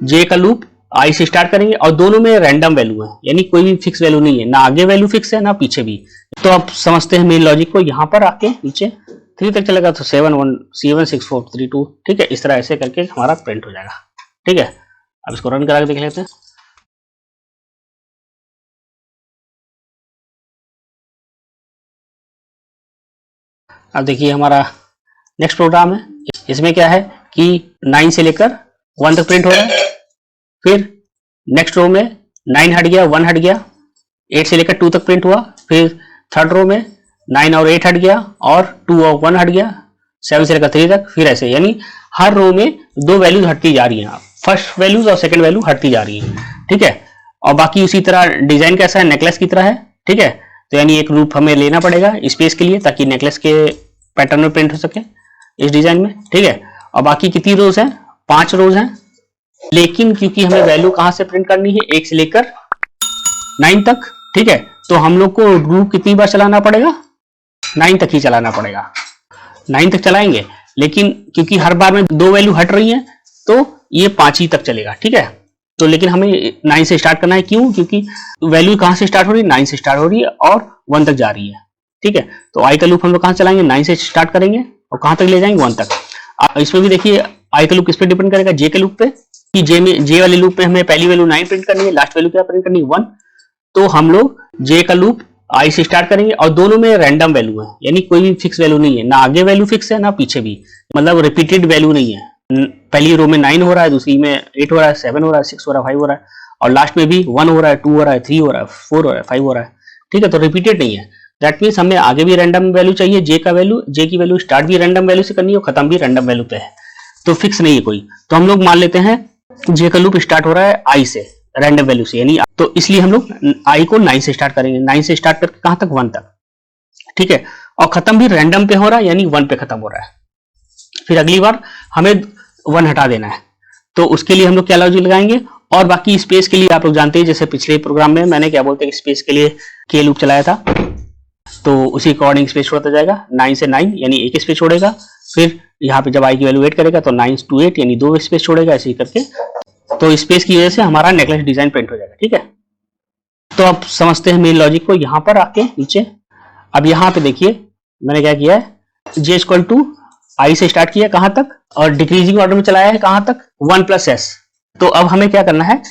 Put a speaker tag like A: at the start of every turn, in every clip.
A: जे का लूप आई से स्टार्ट करेंगे और दोनों में रैंडम वैल्यू है, यानी कोई भी फिक्स वैल्यू नहीं है, ना आगे वैल्यू फिक्स है ना पीछे भी। तो आप समझते हैं मेन लॉजिक को। यहाँ पर आके नीचे 3 तक चलेगा तो 7 1 7 6 4 3 2, ठीक है। इस तरह ऐसे करके हमारा प्रिंट हो जाएगा, ठीक है। अब इसको रन करा के देख लेते हैं। अब देखिए हमारा नेक्स्ट प्रोग्राम है। इसमें क्या है कि 9 से लेकर 1 तक प्रिंट हो रहा है, फिर नेक्स्ट रो में 9 हट गया, 1 हट गया, 8 से लेकर 2 तक प्रिंट हुआ, फिर थर्ड रो में 9 और 8 हट गया और 2 और 1 हट गया, 7 से लेकर 3 तक, फिर ऐसे, यानी हर रो में 2 वैल्यूज हटती जा रही हैं, फर्स्ट वैल्यूज और सेकंड वैल्यू हटती जा रही है, ठीक है। और बाकी उसी तरह डिजाइन कैसा है, नेकलेस की तरह है, ठीक है। तो यानी एक लूप हमें लेना पड़ेगा स्पेस के लिए ताकि नेकलेस के पैटर्न में प्रिंट हो सके इस डिजाइन में, ठीक है। और बाकी कितनी रोज हैं, 5 रोज हैं, लेकिन क्योंकि हमें वैल्यू कहां से प्रिंट करनी है, 1 से लेकर 9 तक, ठीक है। तो हम लोग को लूप कितनी बार चलाना पड़ेगा, 9 तक ही चलाना पड़ेगा, 9 तक चलाएंगे। लेकिन क्योंकि हर बार में 2 वैल्यू हट रही हैं तो ये 5 ही तक चलेगा, ठीक है। तो लेकिन हमें 9 से स्टार्ट करना है, क्यों, क्योंकि वैल्यू कहां से स्टार्ट हो रही है, 9 से स्टार्ट हो रही है और 1 तक जा रही है, ठीक है। तो आई का लूप हम लोग कहां चलाएंगे, 9 से स्टार्ट करेंगे और कहां तक ले जाएंगे, 1 तक। इसमें भी देखिए आई का लूप किस पे डिपेंड करेगा, जे के लूप पे, कि जे वाले लूप पे हमें पहली वैल्यू 9 प्रिंट करनी है, लास्ट वैल्यू क्या प्रिंट करनी है, 1। तो हम लोग जे का लूप आई से स्टार्ट करेंगे और दोनों में रैंडम वैल्यू है, यानी कोई भी फिक्स वैल्यू नहीं है, ना आगे वैल्यू फिक्स है ना पीछे भी, मतलब रिपीटेड वैल्यू नहीं है। पहली रो में 9 हो रहा है, दूसरी में 8 हो रहा है, 7 हो रहा है, 6 हो रहा है, 5 हो रहा है, और लास्ट में भी 1 हो रहा है, 2 हो रहा है, 3 हो रहा है, 4 हो रहा है, 5 हो रहा है, ठीक है। तो रिपीटेड नहीं है। दैट मीन्स हमें आगे भी रैंडम वैल्यू चाहिए, जे की वैल्यू स्टार्ट भी रैंडम वैल्यू से करनी है और खत्म भी रैंडम वैल्यू पे है, तो फिक्स नहीं है कोई। तो हम लोग मान लेते हैं जे का लूप स्टार्ट हो रहा है आई से, रैंडम वैल्यू से, यानी तो इसलिए हम लोग आई को 9 से स्टार्ट करेंगे, 9 से स्टार्ट करके कहां तक, 1 तक, ठीक है। और खत्म भी रैंडम पे हो रहा है, यानी 1 पे खत्म हो रहा है। फिर अगली बार हमें 1 हटा देना है, तो उसके लिए हम लोग क्या लॉजिक लगाएंगे। और बाकी स्पेस के लिए आप लोग जानते हैं, जैसे पिछले प्रोग्राम में मैंने क्या बोलते हैं स्पेस के लिए के लूप चलाया था, तो उसी अकॉर्डिंग स्पेस छोड़ता जाएगा, 9 से 9 यानी 1 स्पेस छोड़ेगा, फिर यहाँ पे जब आई की वैल्यू 8 करेगा तो 9 to 8 यानी 2 स्पेस छोड़ेगा, ऐसे ही करके। तो स्पेस की वजह से हमारा नेकलेस डिजाइन प्रिंट हो जाएगा, ठीक है। तो आप समझते हैं मेन लॉजिक को। यहाँ पर आके नीचे अब यहाँ पे देखिए मैंने क्या किया है, जे इक्वल टू आई से स्टार्ट किया कहां तक और डिक्रीजिंग ऑर्डर में चलाया है कहां तक, 1 + s। तो अब हमें क्या करना है,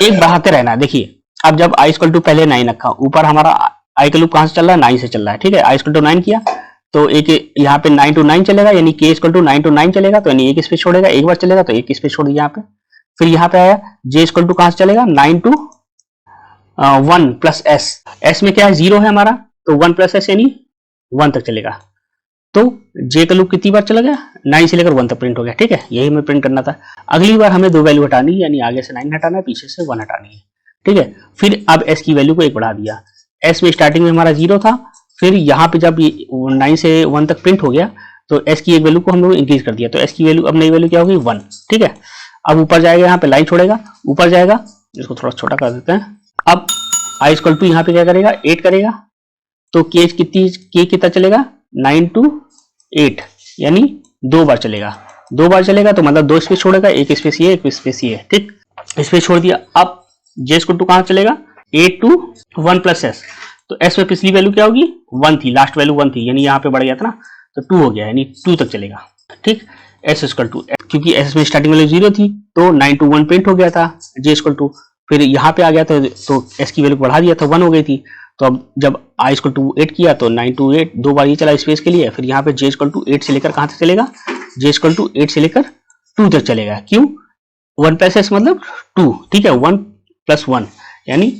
A: एक बढ़ाते रहना है। देखिए अब जब आई इक्वल टू पहले 9 रखा, ऊपर हमारा आई का लूप कहां से चल रहा है, 9 से चल रहा है, ठीक है। आई इक्वल टू 9 किया तो एक यहाँ पे 9 to 9 चलेगा, यानी के इक्वल टू 9 to 9 चलेगा, तो यानी 1 स्पेस छोड़ेगा, एक बार चलेगा तो 1 स्पेस छोड़ दिया यहाँ पे। फिर यहाँ पे आया जे इक्वल टू कहां से चलेगा, 9 to 1 + s। s में क्या है, 0 है हमारा, तो 1 + s यानी 1 तक चलेगा। तो जे का लूप कितनी बार चला गया, 9 से लेकर 1 तक प्रिंट हो गया, ठीक है। यही हमें प्रिंट करना था। अगली बार हमें 2 वैल्यू हटानी है, यानी आगे से 9 हटाना है, पीछे से 1 हटानी है, ठीक है। फिर अब s की वैल्यू को 1 बढ़ा दिया। s में स्टार्टिंग में हमारा 0 था, फिर यहाँ पे जब 9 से 1 तक प्रिंट हो गया तो s की एक वैल्यू को हम लोग इंक्रीज कर दिया, तो s की वैल्यू अब नई वैल्यू क्या होगी, 1, ठीक है। अब ऊपर जाएगा, यहाँ पे लाइन छोड़ेगा, ऊपर जाएगा, इसको थोड़ा छोटा कर देते हैं। अब i इक्वल टू यहाँ पे क्या करेगा, 8 करेगा, तो k कितना चलेगा, 9 to 8 यानी 2 बार चलेगा। 2 बार चलेगा तो मतलब 2 स्पेस छोड़ेगा, 1 स्पेस ये, 1 स्पेस ये, ठीक, स्पेस छोड़ दिया। अब जे इक्वल टू कहां चलेगा, 8 to 1 + s। तो s में पिछली वैल्यू क्या होगी, 1 थी, लास्ट वैल्यू 1 थी, यानी यहाँ पे बढ़ गया था ना, तो 2 हो गया, यानी 2 तक चलेगा, ठीक। s इक्वल टू, क्योंकि s में स्टार्टिंग वैल्यू 0 थी तो 9 to 1 प्रिंट हो गया था, जे इक्वल टू, फिर यहाँ पे आ गया था तो s की वैल्यू बढ़ा दिया था, 1 हो गई थी। तो अब जब i इक्वल टू 8 किया तो 9 to 8 2 बार ये चला स्पेस के लिए। फिर यहाँ पे j इक्वल टू 8 से लेकर कहां तक चलेगा, j इक्वल टू 8 से लेकर 2 तक चलेगा, क्यों, 1 + s मतलब 2, ठीक है, 1 + 1 यानी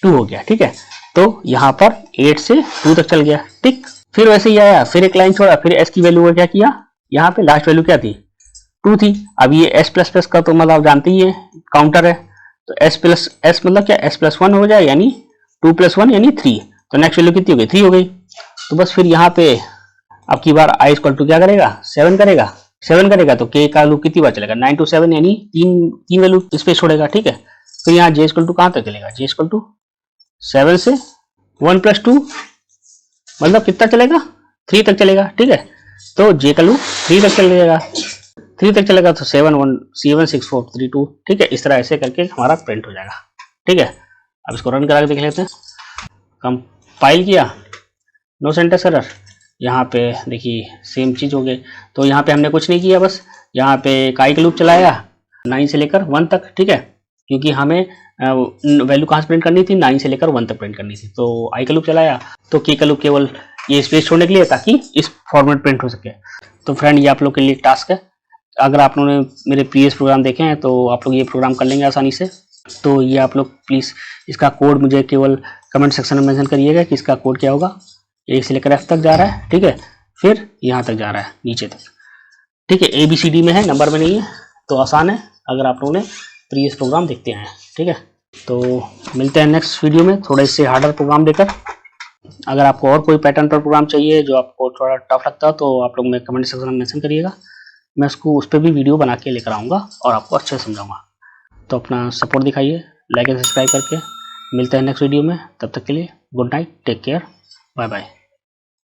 A: 2 हो गया, ठीक है। तो यहाँ पर 8 से 2 तक चल गया, ठीक। फिर वैसे ही आया, फिर एक लाइन छोड़ा, फिर s की वैल्यू को क्या किया, यहाँ पे लास्ट वैल्यू क्या थी, 2 थी। अब ये s++ का तो मतलब आप जानते ही है काउंटर है, तो s मतलब क्या, s+1 हो जाए, यानी 2 + 1 यानी 3, तो नेक्स्ट वैल्यू कितनी हो गई, 3 हो गई। तो बस फिर यहाँ पे अब की बार i इक्वल टू क्या करेगा, 7 करेगा, तो k का लूप कितनी बार चलेगा, 9 to 7 यानी 3 वैल्यू स्पेस छोड़ेगा, ठीक है। फिर यहाँ j इक्वल टू कहां तक चलेगा, j इक्वल टू 7 से 1 + 2 मतलब कितना चलेगा, 3 तक चलेगा, ठीक है। तो j का लूप 3 तक चल जाएगा, 3 तक चलेगा तो 71C16432, ठीक है। इस तरह ऐसे करके हमारा प्रिंट हो जाएगा, ठीक है। अब इसको रन करा के देख लेते हैं। कंपाइल किया, नो सिंटैक्स एरर। यहाँ पे देखिए सेम चीज़ हो गई। तो यहाँ पे हमने कुछ नहीं किया, बस यहाँ पे काई का लूप चलाया 9 से लेकर 1 तक, ठीक है, क्योंकि हमें वैल्यू कहाँ से प्रिंट करनी थी, 9 से लेकर 1 तक प्रिंट करनी थी। तो आई का लूप चलाया, तो के का लूप केवल ये स्पेस छोड़ने के लिए, ताकि इस फॉर्मेट प्रिंट हो सके। तो फ्रेंड ये आप लोग के लिए टास्क है। अगर आप लोगों ने मेरे प्रीवियस प्रोग्राम देखे हैं तो आप लोग ये प्रोग्राम कर लेंगे आसानी से। तो ये आप लोग प्लीज़ इसका कोड मुझे केवल कमेंट सेक्शन में मेंशन करिएगा कि इसका कोड क्या होगा। ए से लेकर एफ तक जा रहा है, ठीक है, फिर यहाँ तक जा रहा है नीचे तक, ठीक है। ABCD में है, नंबर में नहीं है, तो आसान है अगर आप लोगों ने प्रीवियस प्रोग्राम देखते हैं, ठीक है। तो मिलते हैं नेक्स्ट वीडियो में थोड़ा इससे हार्डर प्रोग्राम देकर। अगर आपको और कोई पैटर्न पर प्रोग्राम चाहिए जो आपको थोड़ा टफ लगता है तो आप लोग मेरे कमेंट सेक्शन में मेंशन करिएगा, मैं उसको उस पर भी वीडियो बना के लेकर आऊँगा और आपको अच्छे से समझाऊँगा। तो अपना सपोर्ट दिखाइए लाइक एंड सब्सक्राइब करके। मिलते हैं नेक्स्ट वीडियो में, तब तक के लिए good night, take care, bye bye.